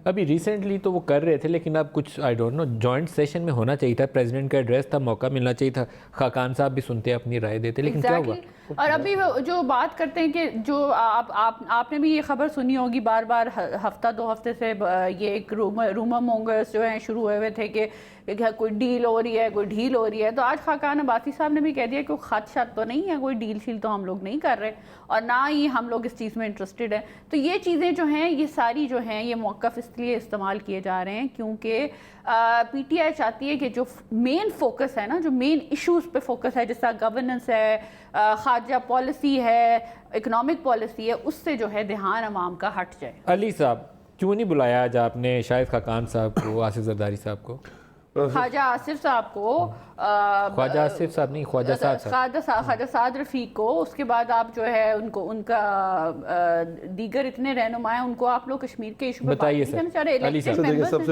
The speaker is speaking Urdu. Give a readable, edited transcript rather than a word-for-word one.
ابھی ریسنٹلی تو وہ کر رہے تھے، لیکن اب کچھ I don't know joint session میں ہونا چاہیے تھا، پریزیڈنٹ کا ایڈریس تھا، موقع ملنا چاہیے تھا، خاقان صاحب بھی سنتے اپنی رائے دیتے، لیکن کیا ہوا؟ اور ابھی جو بات کرتے ہیں کہ جو آپ نے بھی یہ خبر سنی ہوگی بار بار، ہفتہ دو ہفتے سے یہ ایک رومر مونگرز جو ہیں شروع ہوئے تھے کہ کوئی ڈیل ہو رہی ہے، کوئی ڈھیل ہو رہی ہے. تو آج خاقان عباسی صاحب نے بھی کہہ دیا کہ کوئی خط شت تو نہیں ہے، کوئی ڈیل شیل تو ہم لوگ نہیں کر رہے اور نہ ہی ہم لوگ اس چیز میں انٹرسٹڈ ہیں. تو یہ چیزیں جو ہیں یہ ساری جو ہیں یہ موقف اس لیے استعمال کیے جا رہے ہیں کیونکہ پی ٹی آئی چاہتی ہے کہ جو مین فوکس ہے نا، جو مین ایشوز پہ فوکس ہے، جس طرح گورننس ہے، خارجہ پالیسی ہے، اکنامک پالیسی ہے، اس سے جو ہے دھیان عوام کا ہٹ جائے. علی صاحب کیوں نہیں بلایا آج آپ نے شاہد خاقان صاحب کو، آصف زرداری صاحب کو؟ خواجہ آصف صاحب کو، خواجہ آصف صاحب نہیں، خواجہ سعد صاحب، خواجہ سعد رفیق کو، اس کے بعد آپ جو ہے ان کا دیگر اتنے رہنما ہیں، ان کو آپ لوگ کشمیر کے ایشو پہ بتائیے سر. علی صاحب